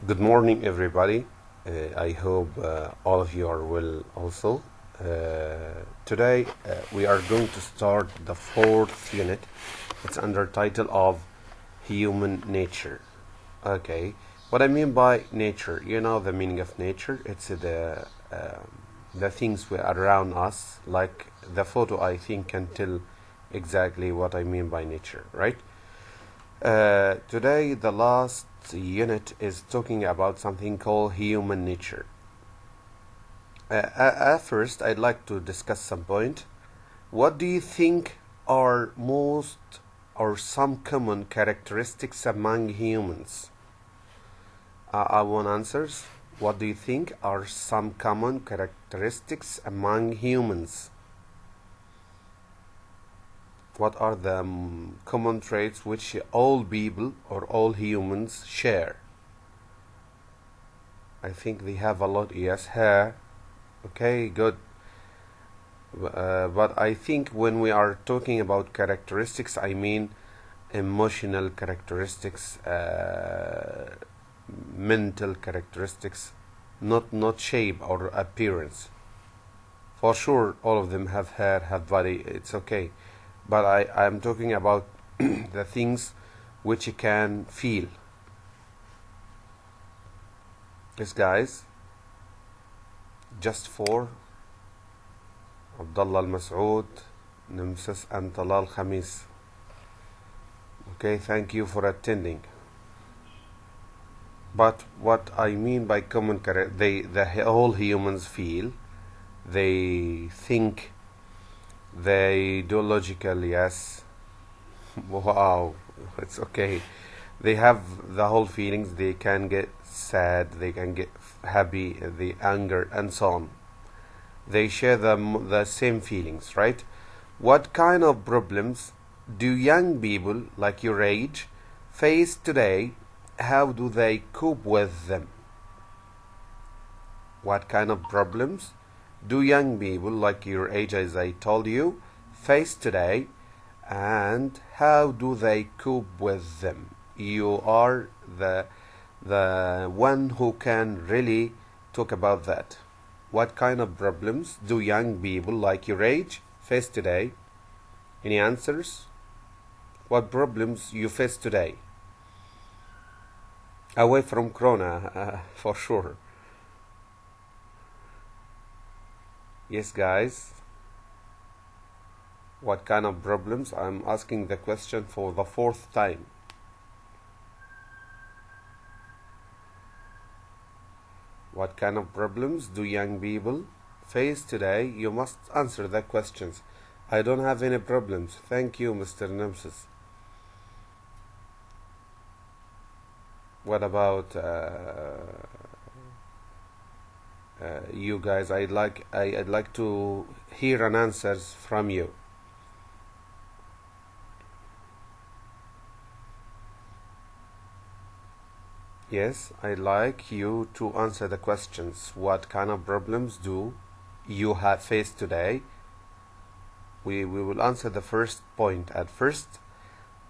Good morning, everybody. I hope all of you are well also. Today we are going to start the fourth unit. It's under title of Human Nature. Okay, what I mean by nature, you know the meaning of nature. It's the things we around us. Like the photo, I think can tell exactly what I mean by nature, right? Today, the last unit is talking about something called human nature. At first, I'd like to discuss some point. What do you think are most or some common characteristics among humans? I want answers. What do you think are some common characteristics among humans? What are the common traits which all people or all humans share? I think they have a lot. Yes, hair. Okay, good. But I think when we are talking about characteristics, I mean emotional characteristics, mental characteristics, not shape or appearance. For sure, all of them have hair, have body. It's okay, but I'm talking about the things which you can feel. Yes, guys. Just for Abdullah Al-Mas'ud, Namsas and Talal Khamis. Okay, thank you for attending. But what I mean by common character, the whole humans feel, they think, they do logical, yes. Wow, it's okay. They have the whole feelings, they can get sad, they can get happy, the anger, and so on. They share the same feelings, right? What kind of problems do young people like your age face today? How do they cope with them? What kind of problems do young people like your age, as I told you, face today, and how do they cope with them? You are the one who can really talk about that. What kind of problems do young people like your age face today? Any answers? What problems you face today? Away from Corona, for sure. Yes, guys. What kind of problems? I'm asking the question for the fourth time. What kind of problems do young people face today? You must answer the questions. I don't have any problems. Thank you, Mr. Nemesis. What about you guys? I'd like to hear an answers from you. Yes, I'd like you to answer the questions. What kind of problems do you have faced today? We will answer the first point at first.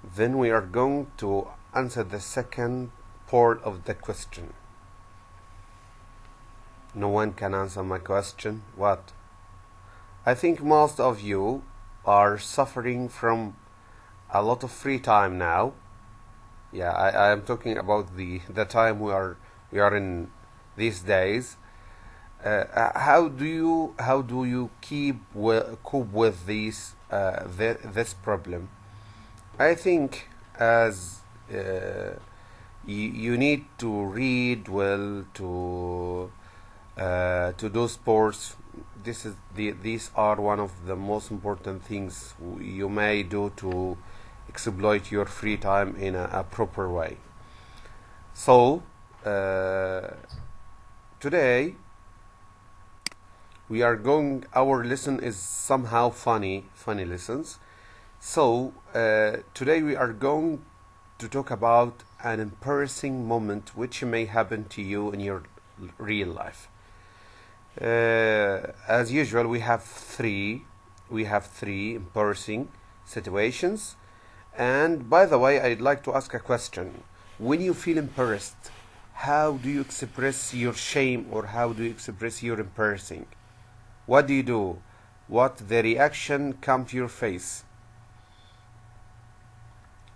Then we are going to answer the second part of the question. No one can answer my question. What? I think most of you are suffering from a lot of free time now. Yeah, I am talking about the time we are in these days. How do you cope with this problem? I think as you need to read well, to do sports. These are one of the most important things you may do to exploit your free time in a proper way. So today we are going. Our lesson is somehow funny lessons. So today we are going to talk about an embarrassing moment which may happen to you in your real life. As usual, we have three embarrassing situations. And by the way, I'd like to ask a question. When you feel embarrassed, how do you express your shame, or how do you express your embarrassing? What do you do? What the reaction come to your face?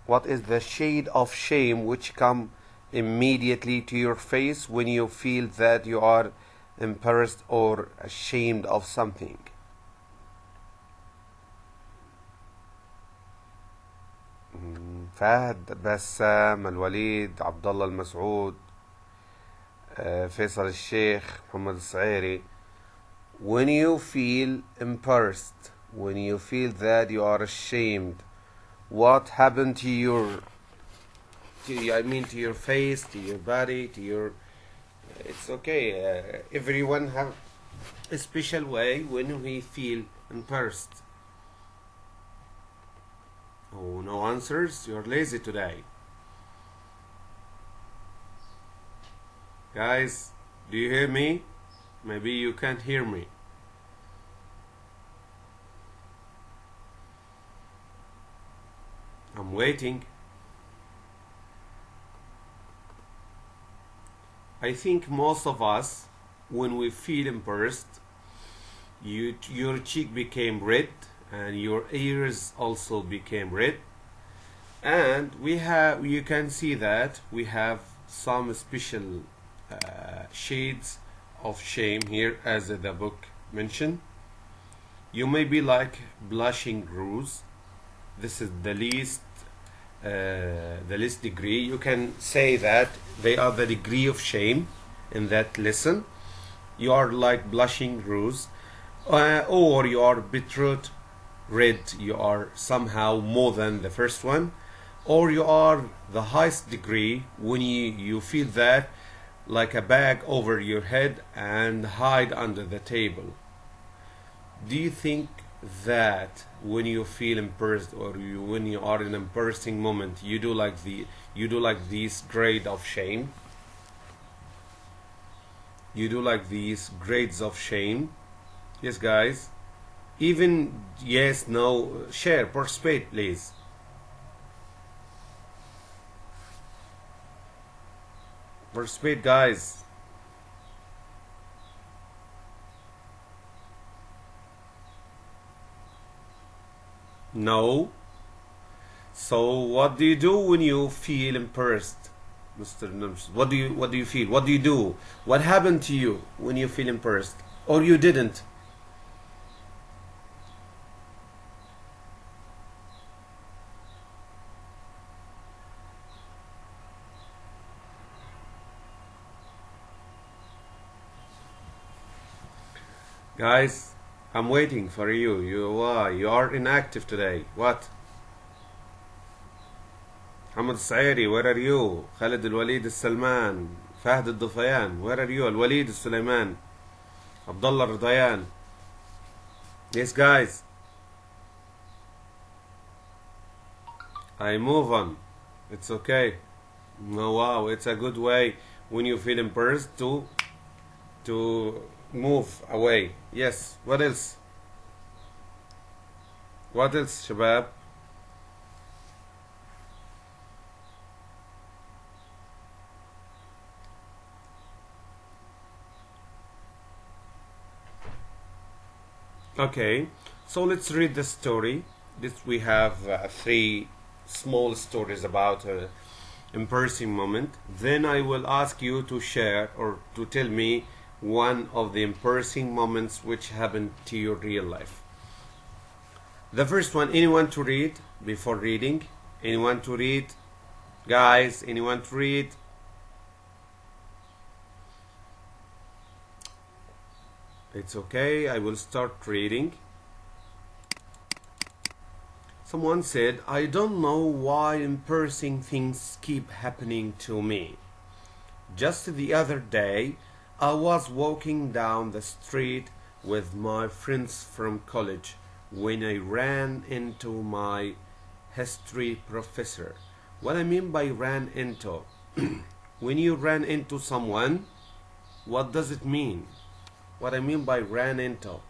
What is the shade of shame which come immediately to your face when you feel that you are embarrassed or ashamed of something? فهد، بسام، الوليد، عبد الله المسعود، فيصل الشيخ، محمد الصعيري. When you feel embarrassed, when you feel that you are ashamed, what happened to your to your face, to your body, to your it's okay, everyone have a special way when we feel embarrassed. Oh, no answers? You're lazy today. Guys, do you hear me? Maybe you can't hear me. I'm waiting. I think most of us, when we feel embarrassed, your cheek became red and your ears also became red, and you can see that we have some special shades of shame here, as the book mentioned. You may be like blushing rose. This is the least degree. You can say that they are the degree of shame in that lesson. You are like blushing rose, or you are beetroot red. You are somehow more than the first one, or you are the highest degree when you feel that like a bag over your head and hide under the table. Do you think that when you feel embarrassed, or when you are in an embarrassing moment, you do like these grade of shame? You do like these grades of shame? Yes, guys. Even yes, no, share, participate, please. Participate, guys. No. So what do you do when you feel embarrassed, Mr. Nums? What do you feel? What do you do? What happened to you when you feel embarrassed, or you didn't? Guys, I'm waiting for you. You are inactive today. What? محمد الصعيري, where are you? خالد الوليد السلمان, فهد الضفيان, where are you? الوليد السليمان, عبد الله الرضيان. Yes, guys. I move on. It's okay. No, wow, it's a good way when you feel embarrassed to move away. Yes. What else? What else, شباب? Okay, so let's read the story. We have 3 small stories about embarrassing moment. Then I will ask you to share or to tell me one of the embarrassing moments which happened to your real life. The first one, anyone to read before reading? Anyone to read? Guys, anyone to read? It's okay, I will start reading. Someone said, I don't know why embarrassing things keep happening to me. Just the other day, I was walking down the street with my friends from college when I ran into my history professor. What I mean by ran into? When you ran into someone, what does it mean? What I mean by ran into?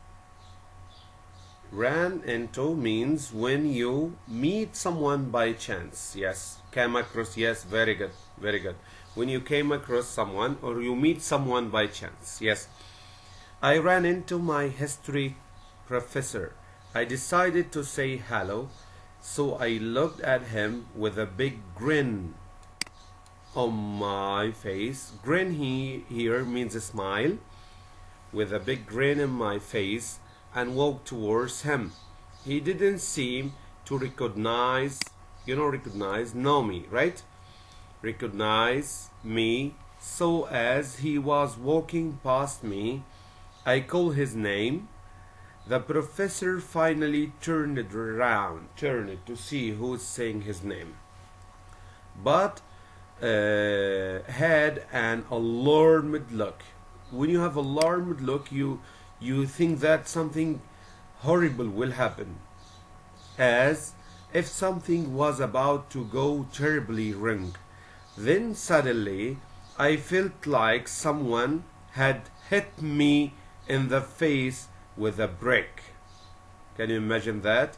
Ran into means when you meet someone by chance. Yes, came across. Yes, very good, very good. When you came across someone or you meet someone by chance. Yes. I ran into my history professor. I decided to say hello, so I looked at him with a big grin on my face. Grin here means a smile. With a big grin on my face and walked towards him. He didn't seem to recognize, know me, right? Recognize me. So as he was walking past me, I called his name. The professor finally turned to see who's saying his name, but had an alarmed look. When you have alarmed look, you think that something horrible will happen, as if something was about to go terribly wrong. Then suddenly I felt like someone had hit me in the face with a brick. Can you imagine that?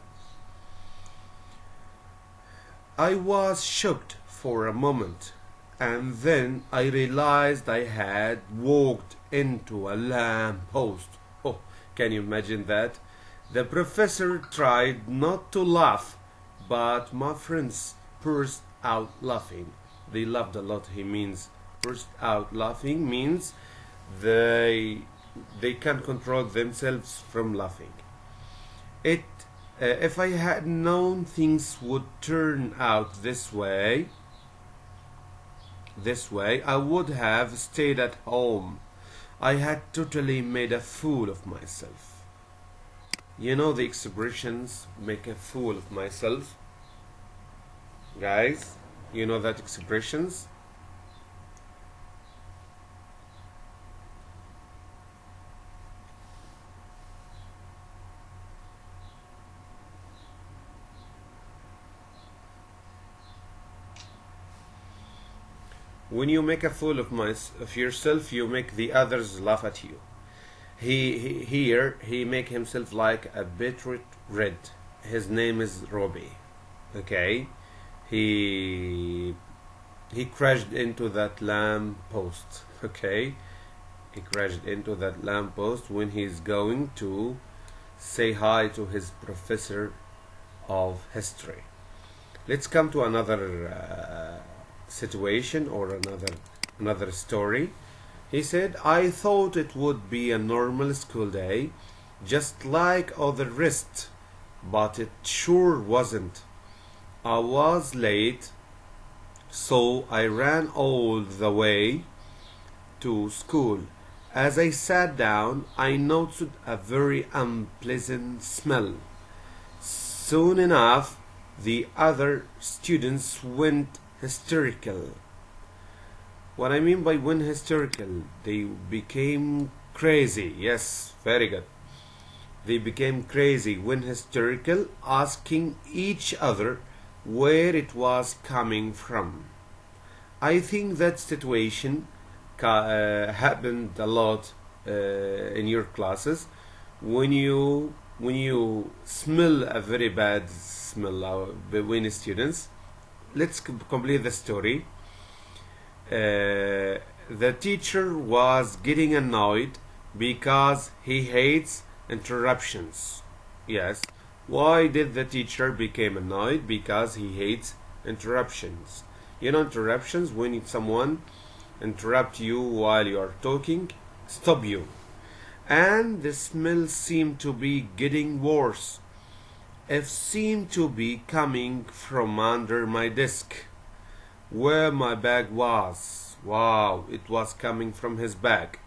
I was shocked for a moment, and then I realized I had walked into a lamp post. Oh, can you imagine that? The professor tried not to laugh, but my friends burst out laughing. They laughed a lot. He means burst out laughing means they can't control themselves from laughing. If I had known things would turn out this way, I would have stayed at home. I had totally made a fool of myself. You know the expressions, make a fool of myself? Guys, you know that expressions? When you make a fool of yourself, you make the others laugh at you. He make himself like a beetroot red. His name is Robbie. Okay, he crashed into that lamp post. Okay, he crashed into that lamp post when he's going to say hi to his professor of history. Let's come to another situation or another story. He said, I thought it would be a normal school day, just like all the rest, but it sure wasn't. I was late, so I ran all the way to school. As I sat down, I noticed a very unpleasant smell. Soon enough, the other students went hysterical. What I mean by when hysterical, they became crazy. Yes, very good. They became crazy when hysterical, asking each other where it was coming from. I think that situation happened a lot in your classes when you smell a very bad smell between students. Let's complete the story. The teacher was getting annoyed because he hates interruptions. Yes. Why did the teacher become annoyed? Because he hates interruptions. You know interruptions, when someone interrupt you while you are talking, stop you. And the smell seemed to be getting worse. It seemed to be coming from under my desk, where my bag was. Wow, it was coming from his bag.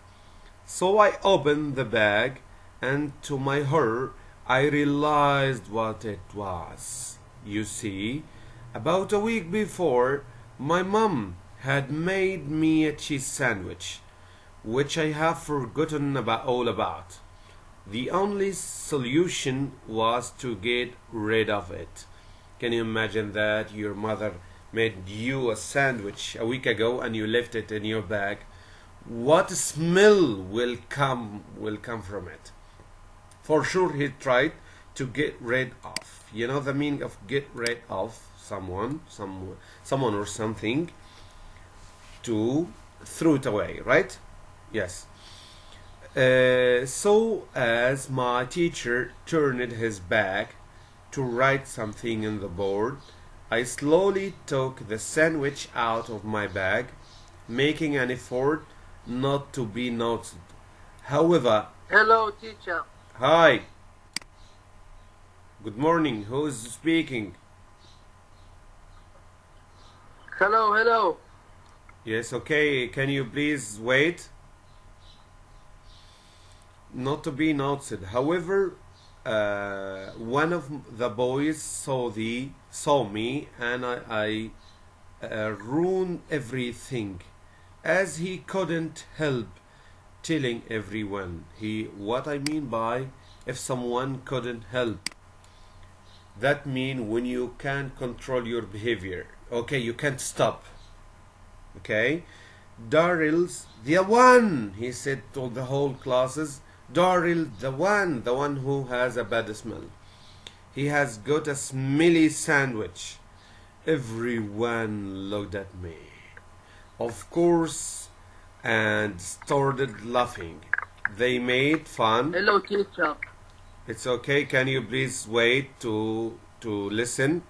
So I opened the bag, and to my horror, I realized what it was. You see, about a week before, my mom had made me a cheese sandwich, which I have forgotten all about. The only solution was to get rid of it. Can you imagine that? Your mother made you a sandwich a week ago and you left it in your bag. What smell will come from it? For sure he tried to get rid of. You know the meaning of get rid of someone, someone or something, to throw it away, right? Yes. So as my teacher turned his back to write something on the board, I slowly took the sandwich out of my bag, making an effort not to be noticed. However, Hello, teacher. hi, good morning, who is speaking? Hello, hello. Yes, okay, can you please wait? Not to be noticed. However, one of the boys saw me, and I ruined everything, as he couldn't help telling everyone. What I mean by if someone couldn't help, that mean when you can't control your behavior. Okay, you can't stop. Okay, Daryl's the one, he said to the whole classes. Daryl, the one who has a bad smell. He has got a smelly sandwich. Everyone looked at me, of course, and started laughing. They made fun. Hello, teacher. It's okay. Can you please wait to listen?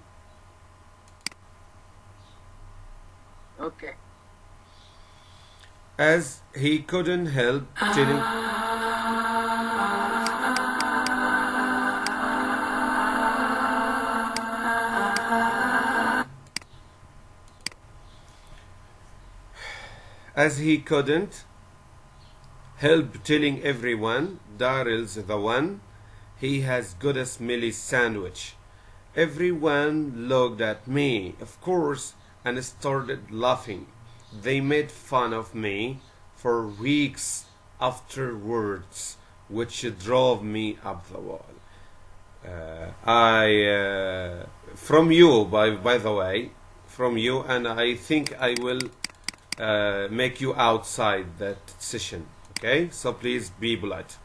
Okay. As he couldn't help telling. As he couldn't help telling everyone, Daryl's the one. He has got a smelly sandwich. Everyone looked at me, of course, and started laughing. They made fun of me for weeks afterwards, which drove me up the wall. From you, by the way, from you, and I think I will make you outside that session. Okay, so please be polite.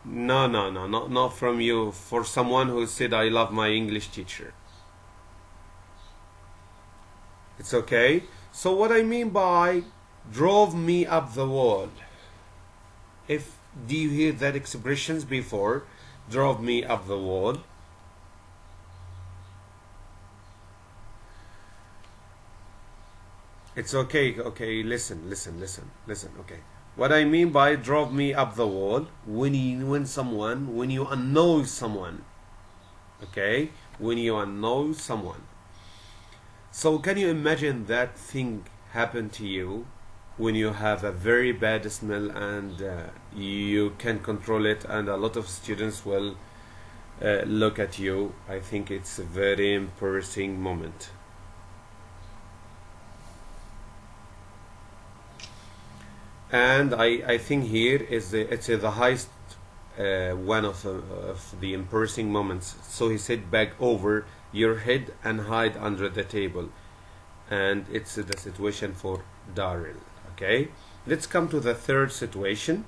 No, not from you. For someone who said I love my English teacher. It's okay. So what I mean by drove me up the wall. If do you hear that expressions before? Drove me up the wall. It's okay. Okay, listen. Okay. What I mean by drove me up the wall, when you annoy someone. Okay? When you annoy someone. So can you imagine that thing happen to you when you have a very bad smell and you can control it, and a lot of students will look at you? I think it's a very embarrassing moment. And I think here is it's the highest one of the embarrassing moments. So he said, bag over your head and hide under the table. And it's the situation for Daryl. Okay, let's come to the third situation.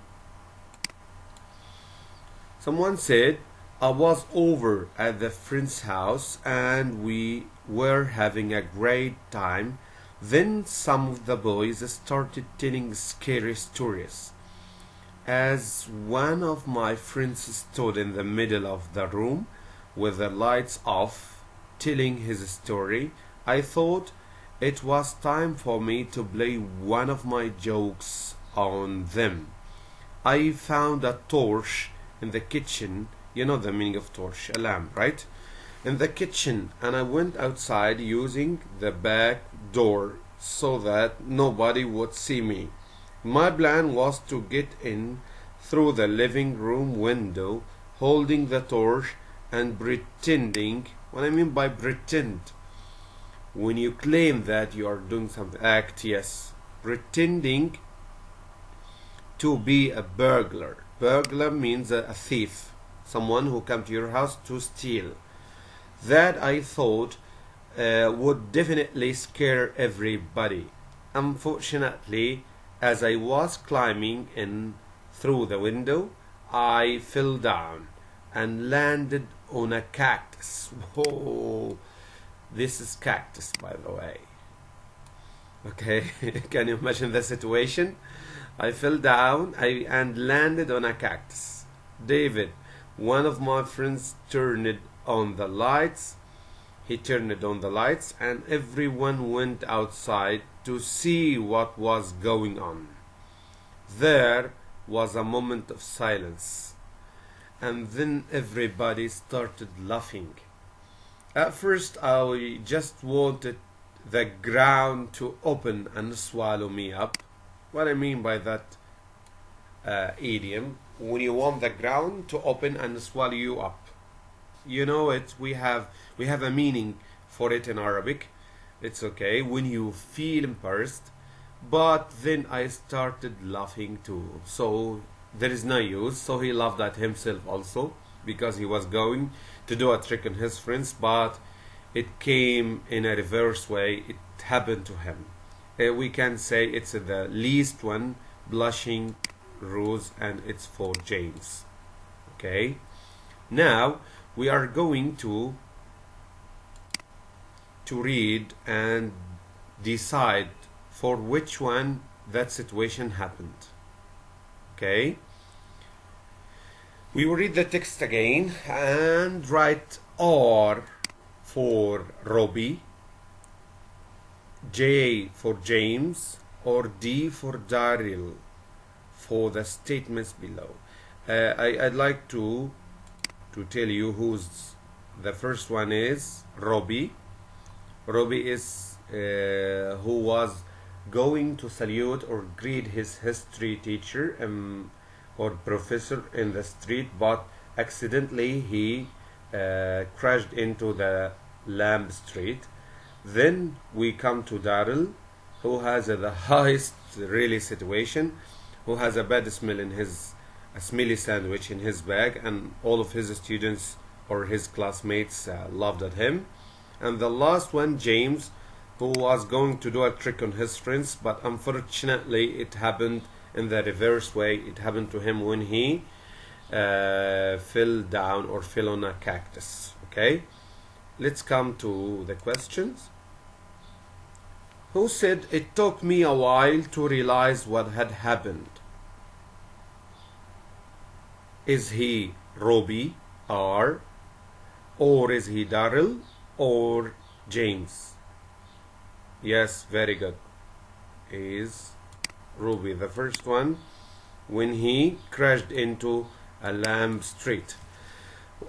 Someone said, I was over at the friend's house and we were having a great time. Then some of the boys started telling scary stories. As one of my friends stood in the middle of the room with the lights off, telling his story, I thought it was time for me to play one of my jokes on them. I found a torch in the kitchen. You know the meaning of torch, a lamp, right? In the kitchen, and I went outside using the back door so that nobody would see me. My plan was to get in through the living room window, holding the torch and pretending. What I mean by pretend, when you claim that you are doing something, act, yes, pretending to be a burglar. Burglar means a thief, someone who come to your house to steal. That I thought would definitely scare everybody. Unfortunately, as I was climbing in through the window, I fell down and landed on a cactus. Whoa, this is cactus, by the way. Okay, can you imagine the situation? I fell down and landed on a cactus. David, one of my friends, turned on the lights. He turned on the lights, and everyone went outside to see what was going on. There was a moment of silence, and then everybody started laughing. At first, I just wanted the ground to open and swallow me up. What I mean by that idiom, when you want the ground to open and swallow you up. You know it, we have a meaning for it in Arabic. It's okay when you feel embarrassed, but then I started laughing too. So there is no use. So he laughed at himself also because he was going to do a trick on his friends, but it came in a reverse way. It happened to him. We can say it's the least one, blushing rose, and it's for James. Okay, now we are going to read and decide for which one that situation happened. Okay, we will read the text again and write R for Robbie, J for James, or D for Daryl for the statements below. I'd like to tell you who's the first one is Robbie. Robbie is who was going to salute or greet his history teacher or professor in the street, but accidentally he crashed into the Lamb Street. Then we come to Daryl, who has the highest really situation, who has a bad smell in his a smelly sandwich in his bag, and all of his students or his classmates laughed at him. And the last one, James, who was going to do a trick on his friends, but unfortunately it happened in the reverse way. It happened to him when he fell down or fell on a cactus. Okay, let's come to the questions. Who said it took me a while to realize what had happened? Is he Robbie, R, or is he Daryl, or James? Yes, very good. Is Robbie, the first one, when he crashed into a Lamb Street.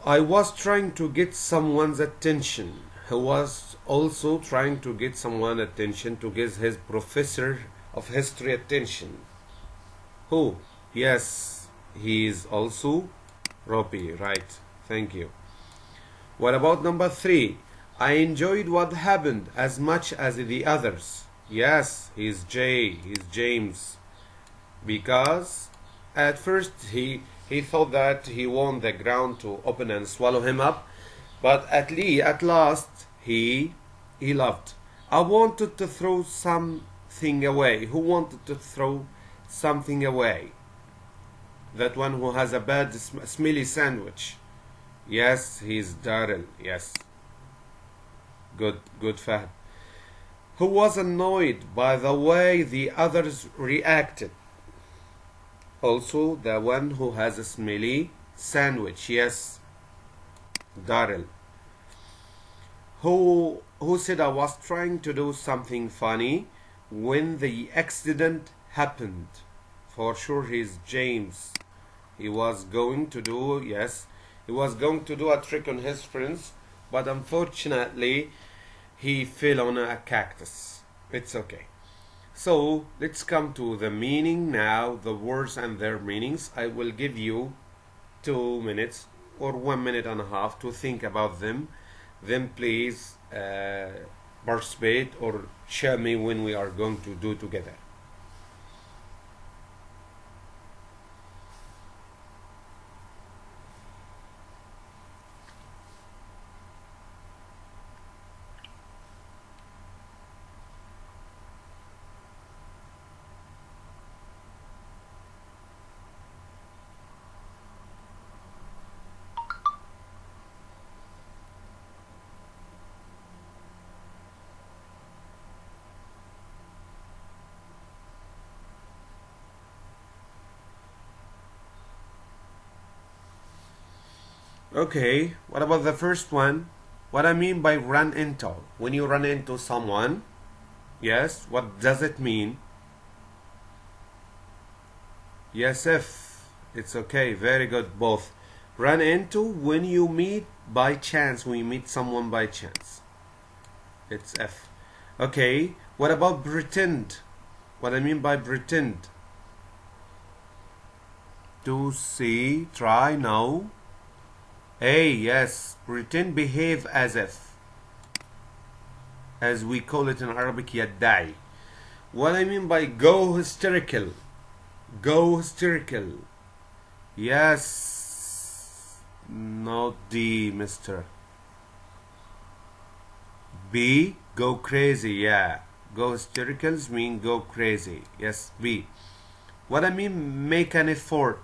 I was trying to get someone's attention. He was also trying to get someone's attention to get his professor of history attention. Who? Yes, he is also Robbie, right? Thank you. What about number 3? I enjoyed what happened as much as the others. Yes, he's James. Because at first he thought that he wanted the ground to open and swallow him up, but at last he laughed. I wanted to throw something away. Who wanted to throw something away? That one who has a bad smelly sandwich. Yes, he's Daryl. Yes. Good, Fahd. Who was annoyed by the way the others reacted. Also, the one who has a smelly sandwich. Yes, Daryl. Who said I was trying to do something funny when the accident happened? For sure, he's James. He was going to do, yes, he was going to do a trick on his friends, but unfortunately, he fell on a cactus. It's okay. So let's come to the meaning now, the words and their meanings. I will give you 2 minutes or 1 minute and a half to think about them. Then please participate or share me when we are going to do together. Okay, what about the first one? What I mean by run into? When you run into someone, yes, what does it mean? Yes, if. It's okay, very good, both. Run into when you meet by chance, when you meet someone by chance. It's F. Okay, what about pretend? What I mean by pretend? To see, try, no. A, yes, pretend, behave as if. As we call it in Arabic, يدعي. What I mean by go hysterical? Go hysterical. Yes. Not D, mister. B, go crazy. Yeah. Go hystericals mean go crazy. Yes, B. What I mean make an effort?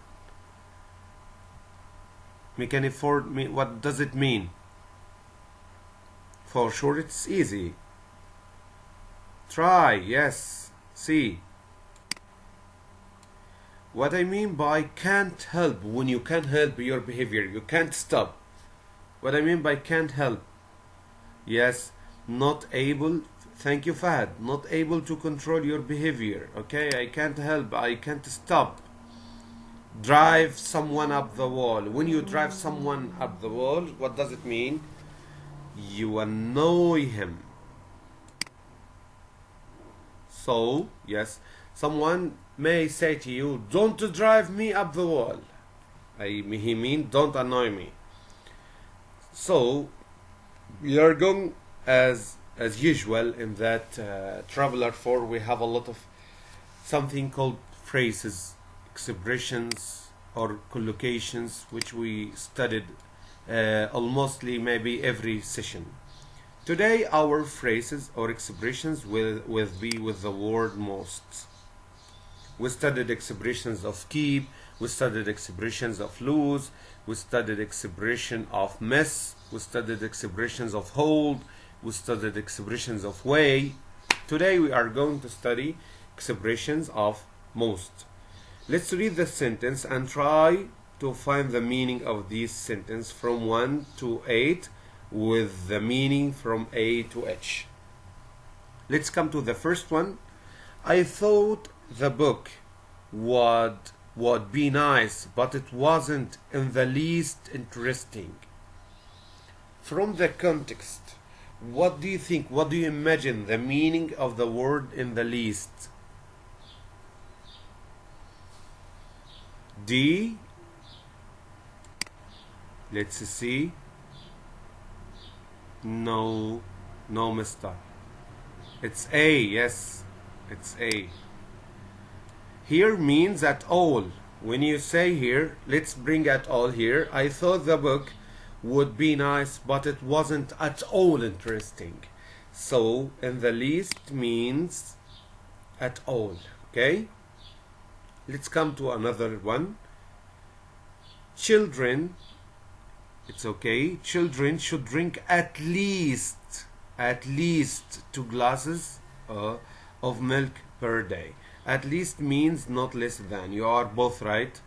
Make an effort, what does it mean? For sure it's easy. Try, yes. C. What I mean by can't help, when you can't help your behavior, you can't stop. What I mean by can't help? Yes, not able. Thank you, Fahad. Not able to control your behavior. Okay, I can't help, I can't stop. Drive someone up the wall. When you drive someone up the wall, what does it mean? You annoy him. So, yes, someone may say to you, don't drive me up the wall. He means don't annoy me. So, we are going as usual in that Traveler 4, we have a lot of something called phrases, expressions or collocations, which we studied almostly maybe every session. Today our phrases or expressions will be with the word most. We studied expressions of keep, we studied expressions of lose, we studied expression of miss, we studied expressions of hold, we studied expressions of way. Today we are going to study expressions of most. Let's read the sentence and try to find the meaning of this sentence from 1 to 8 with the meaning from A to H. Let's come to the first one. I thought the book would be nice, but it wasn't in the least interesting. From the context, what do you think? What do you imagine the meaning of the word in the least? D. Let's see. No, mister. It's A, yes, it's A. Here means at all. When you say here, let's bring at all here. I thought the book would be nice, but it wasn't at all interesting. So, in the least means at all, okay? Let's come to another one. Children, it's okay. Children should drink at least 2 glasses of milk per day. At least means not less than. You are both right.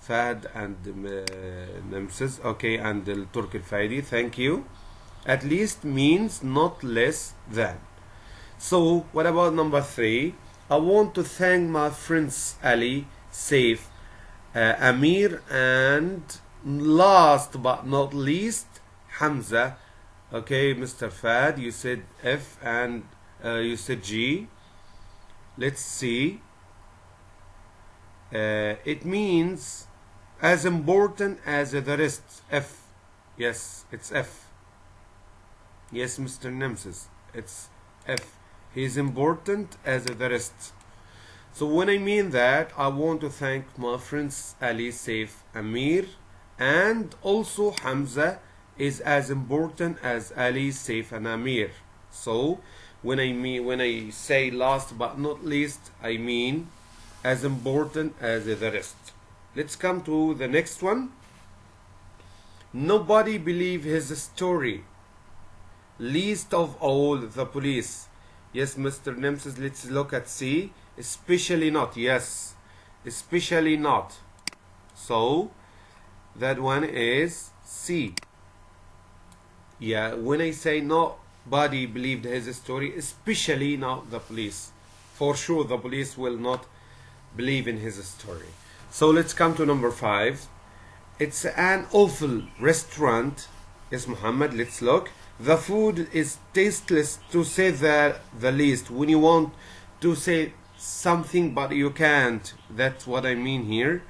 Fahd and Nemesis, okay, and Turk Al-Faidi, thank you. At least means not less than. So, what about number 3? I want to thank my friends Ali, Saif, Amir, and last but not least, Hamza. Okay, Mr. Fad, you said F and you said G. Let's see. It means as important as the rest. F. Yes, it's F. Yes, Mr. Nemesis, it's F. He is important as the rest. So when I mean that, I want to thank my friends Ali, Saif, Amir, and also Hamza is as important as Ali, Saif, and Amir. So when I say last but not least, I mean as important as the rest. Let's come to the next one. Nobody believed his story, least of all the police. Yes, Mr. Nemesis, let's look at C. Especially not. Yes, especially not. So that one is C. Yeah, when I say nobody believed his story, especially not the police. For sure, the police will not believe in his story. So let's come to number 5. It's an awful restaurant. Yes, Muhammad, let's look. The food is tasteless, to say the least. When you want to say something but you can't, that's what I mean here.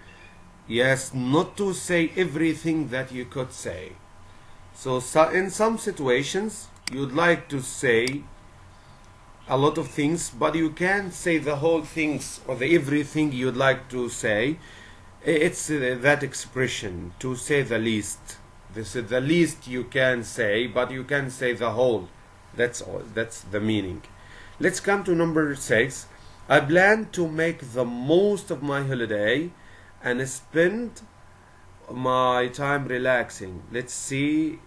Yes, not to say everything that you could say. So in some situations, you'd like to say a lot of things, but you can't say the whole things or the everything you'd like to say. It's that expression, to say the least. This is the least you can say, but you can say the whole. That's all. That's the meaning. Let's come to number 6. I plan to make the most of my holiday and spend my time relaxing. Let's see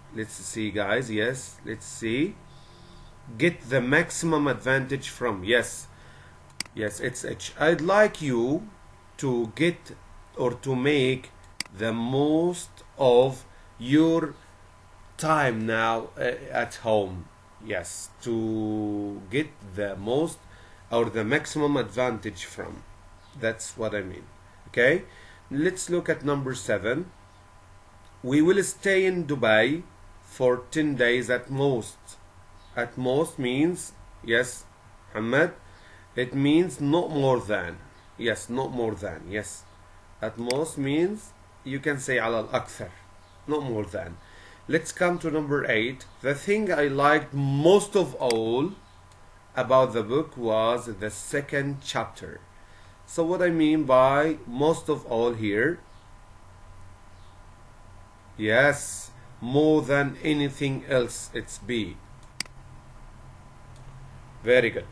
guys. Yes, let's see. Get the maximum advantage from. Yes, it's H. I'd like you to get or to make the most of your time now at home. Yes, to get the most or the maximum advantage from. That's what I mean. Okay, let's look at number 7. We will stay in Dubai for 10 days at most. At most means, yes, Muhammad, it means not more than. Yes, not more than. Yes, at most means you can say على الأكثر, not more than. Let's come to number 8. The thing I liked most of all about the book was the second chapter. So what I mean by most of all here, yes, more than anything else, it's B. Very good.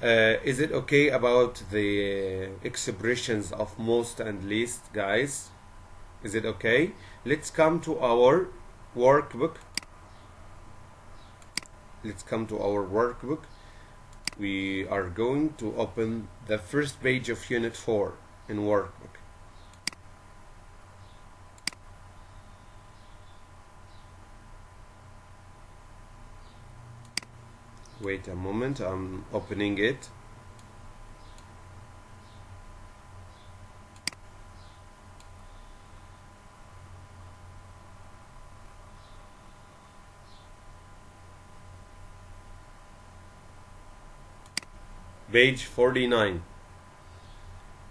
Is it okay about the expressions of most and least, guys? Is it okay? Let's come to our workbook. Let's come to our workbook. We are going to open the first page of Unit 4 in workbook. Wait a moment, I'm opening it. Page 49.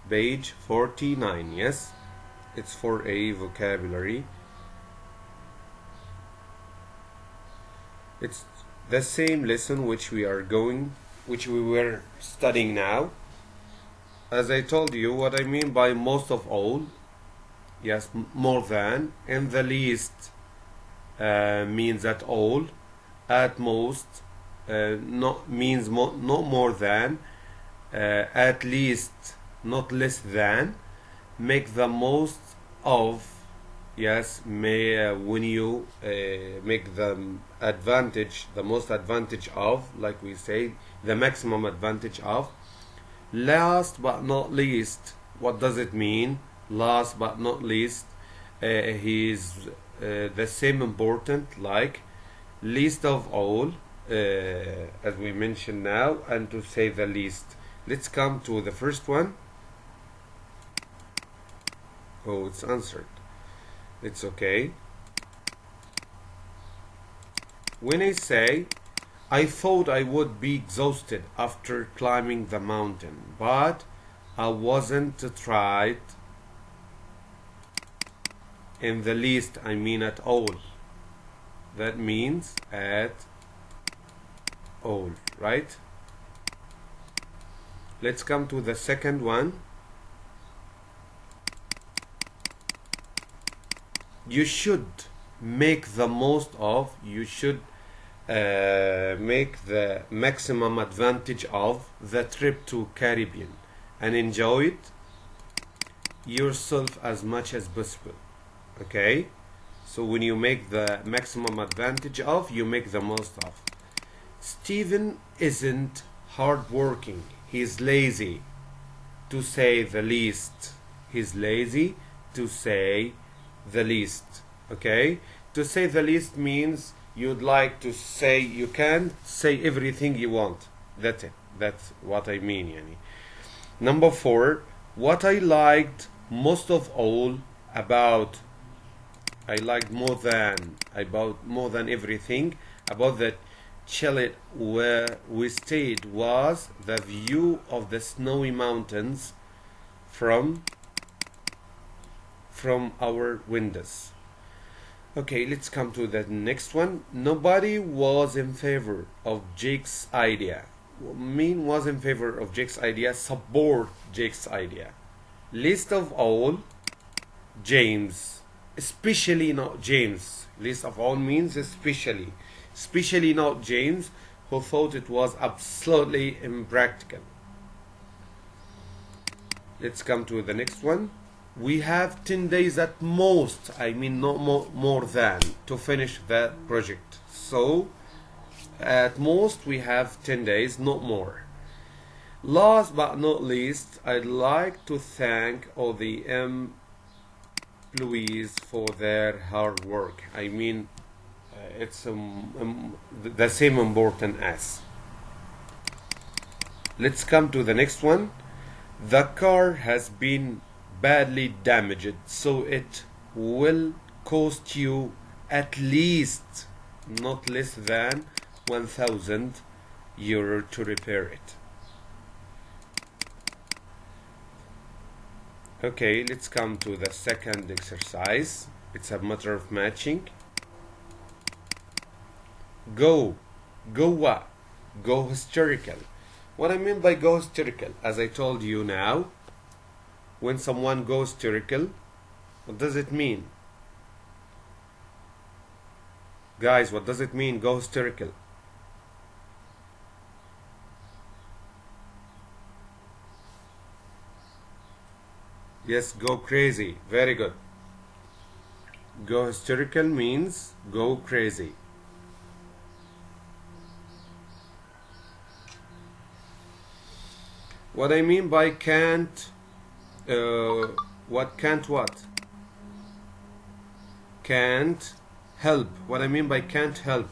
Page 49, yes? It's for a vocabulary. It's the same lesson which we were studying now. As I told you, what I mean by most of all, yes, more than, and the least means at all, at most not means not more than, at least not less than, make the most of. Yes, when you make the advantage, the most advantage of, like we say, the maximum advantage of. Last but not least, what does it mean? Last but not least, is the same important like least of all, as we mentioned now, and to say the least. Let's come to the first one. Oh, it's answered. It's okay. When I say, I thought I would be exhausted after climbing the mountain, but I wasn't tried in the least, I mean at all. That means at all, right? Let's come to the second one. You should make the most of, you should make the maximum advantage of the trip to Caribbean and enjoy it yourself as much as possible. Okay, so when you make the maximum advantage of, you make the most of. Stephen isn't hardworking, he's lazy, to say the least. He's lazy, to say the least. Okay, to say the least means you'd like to say, you can say everything you want. That's it. That's what I mean, yani. Number 4, what I liked most of all about, I liked more than everything about the chalet where we stayed was the view of the snowy mountains from our windows. Okay, let's come to the next one. Nobody was in favor of Jake's idea. Mean was in favor of Jake's idea, support Jake's idea. Least of all, James. Especially not James. Least of all means especially. Especially not James, who thought it was absolutely impractical. Let's come to the next one. We have 10 days at most, I mean not more than, to finish the project. So at most we have 10 days, not more. Last but not least, I'd like to thank all the employees for their hard work. I mean, it's the same important as. Let's come to the next one. The car has been badly damaged, so it will cost you at least, not less than, 1,000 euro to repair it. Okay, let's come to the second exercise. It's a matter of matching. Go what? Go hysterical. What I mean by go hysterical, as I told you now, when someone goes hysterical, what does it mean? Guys, what does it mean, go hysterical? Yes, go crazy. Very good. Go hysterical means go crazy. What I mean by can't, what? Can't help. What I mean by can't help.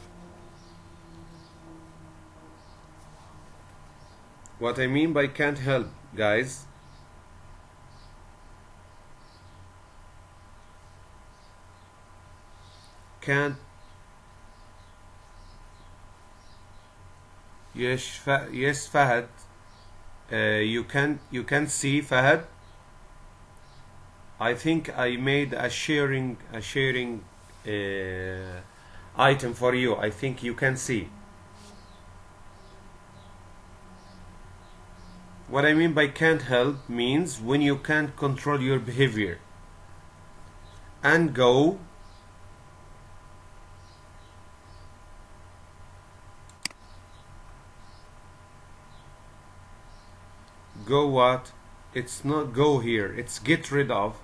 What I mean by can't help, guys. Can't. Yes, yes, Fahad. You can see, Fahad. I think I made a sharing item for you. I think you can see. What I mean by can't help means when you can't control your behavior. And go. Go what? It's not go here. It's get rid of.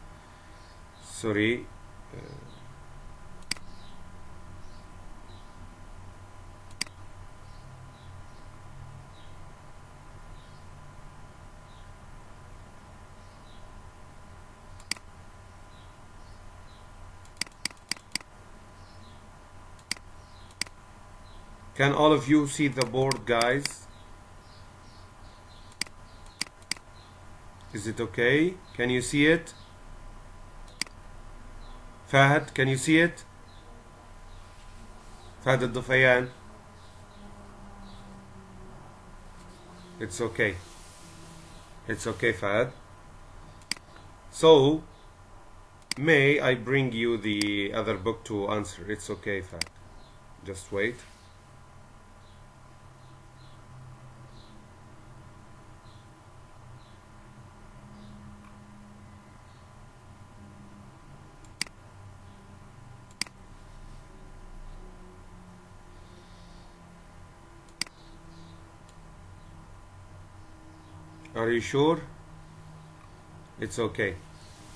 Sorry. Can all of you see the board, guys? Is it okay? Can you see it? Fahad, can you see it? Fahad al-Dufayan. It's okay. It's okay, Fahad. So, may I bring you the other book to answer? It's okay, Fahad. Just wait. Are you sure? It's okay.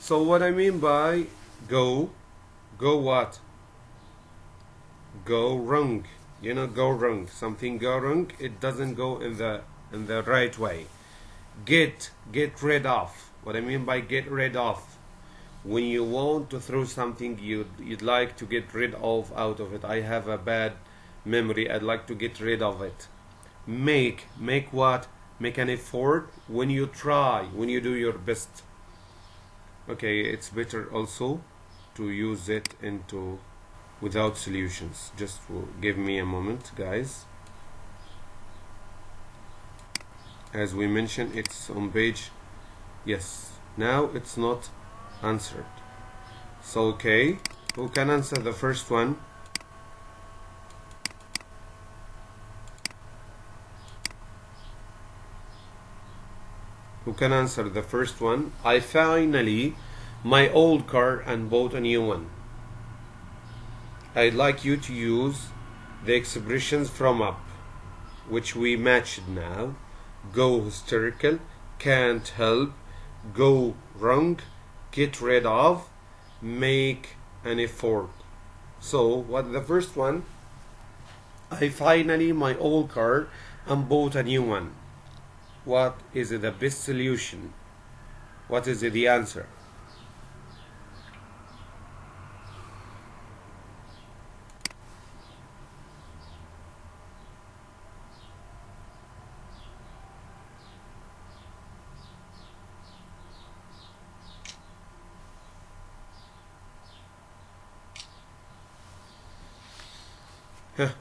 So what I mean by go what? Go wrong. You know, go wrong. Something go wrong, it doesn't go in the right way. Get rid of. What I mean by get rid of. when you want to throw something you'd like to get rid of out of it. I have a bad memory, I'd like to get rid of it. Make what? Make an effort when you try, when you do your best. Okay, it's better also to use it into without solutions. Just give me a moment, guys. As we mentioned, it's on page, yes, now it's not answered. So okay, who can answer the first one? Who can answer the first one? I finally my old car and bought a new one. I'd like you to use the expressions from up, which we matched now. Go hysterical, can't help, go wrong, get rid of, make an effort. So what the first one? I finally my old car and bought a new one. What is the best solution? What is the answer?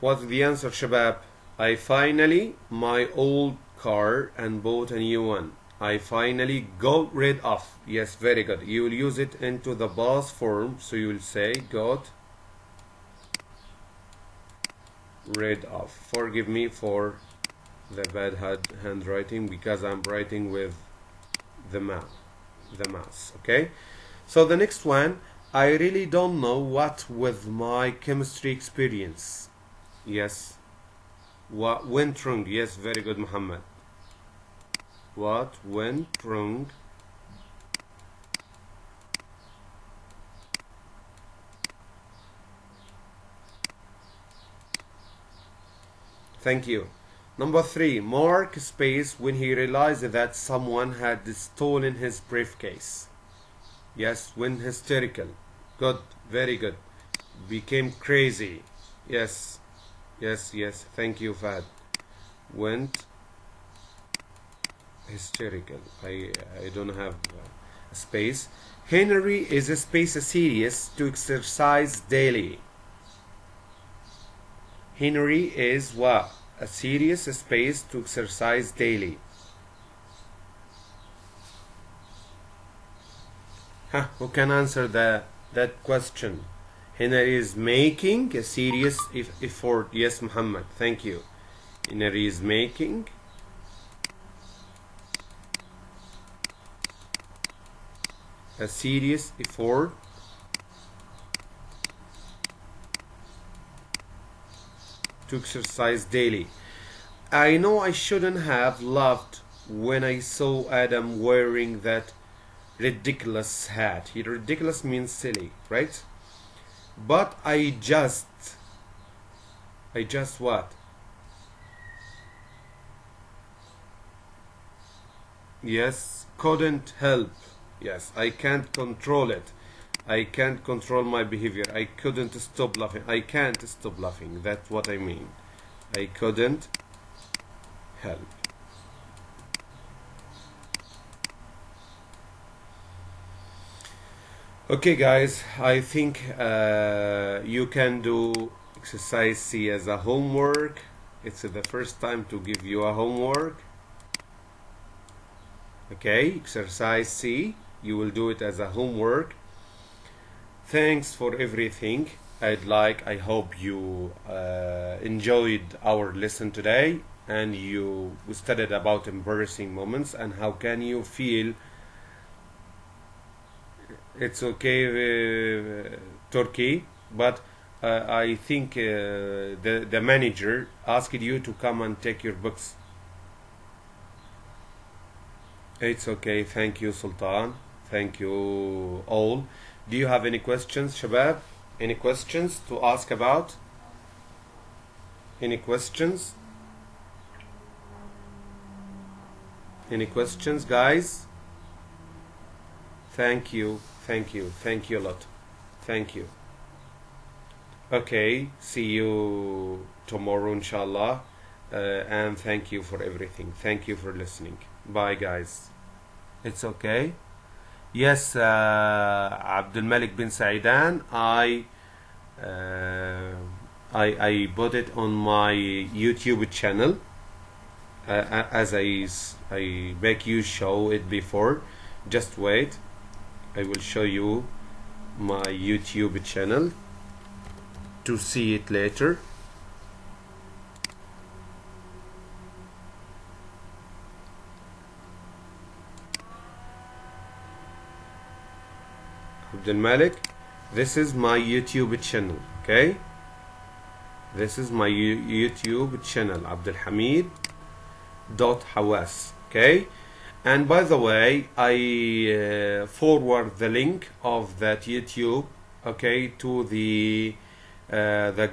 What's the answer, Shabab? I finally my old car and bought a new one. I finally got rid of. Yes, very good. You will use it into the past form, so you will say got rid of. Forgive me for the bad handwriting because I'm writing with the mouse. Okay, so the next one, I really don't know what with my chemistry experience. Yes, what went wrong? Yes, very good, Muhammad. What went wrong? Thank you. Number 3, Mark space when he realized that someone had stolen his briefcase. Yes, went hysterical. Good, very good. Became crazy. Yes, yes, yes. Thank you, Fad. Went hysterical. I don't have a space. Henry is a space serious to exercise daily. Henry is what? A serious space to exercise daily. Who can answer that question? Henry is making a serious effort. Yes, Muhammad. Thank you. Henry is making a serious effort to exercise daily. I know I shouldn't have laughed when I saw Adam wearing that ridiculous hat. Ridiculous means silly, right? But I just what? Yes, couldn't help. Yes, I can't control it. I can't control my behavior. I couldn't stop laughing. I can't stop laughing. That's what I mean. I couldn't help. Okay, guys, I think you can do exercise C as a homework. It's the first time to give you a homework. Okay, exercise C, you will do it as a homework. Thanks for everything. I hope you enjoyed our lesson today and you studied about embarrassing moments and how can you feel. It's okay, Turkey, but I think the manager asked you to come and take your books. It's okay. Thank you, Sultan. Thank you all. Do you have any questions, Shabab? Any questions to ask about? Any questions? Any questions, guys? Thank you. Thank you a lot. Thank you. Okay, see you tomorrow inshallah, and thank you for everything. Thank you for listening. Bye guys. It's okay. Yes, Abdul Malik bin Saidan, I put it on my YouTube channel, as I make you show it before. Just wait, I will show you my YouTube channel to see it later. Abdul Malik, this is my YouTube channel, okay? This is my YouTube channel, Abdul Hamid Hawas, okay? And by the way, I forward the link of that YouTube, okay, to the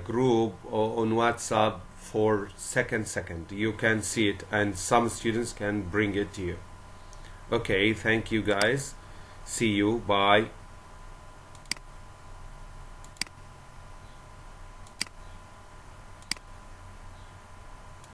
group on WhatsApp for second. You can see it, and some students can bring it to you. Okay, thank you guys. See you. Bye.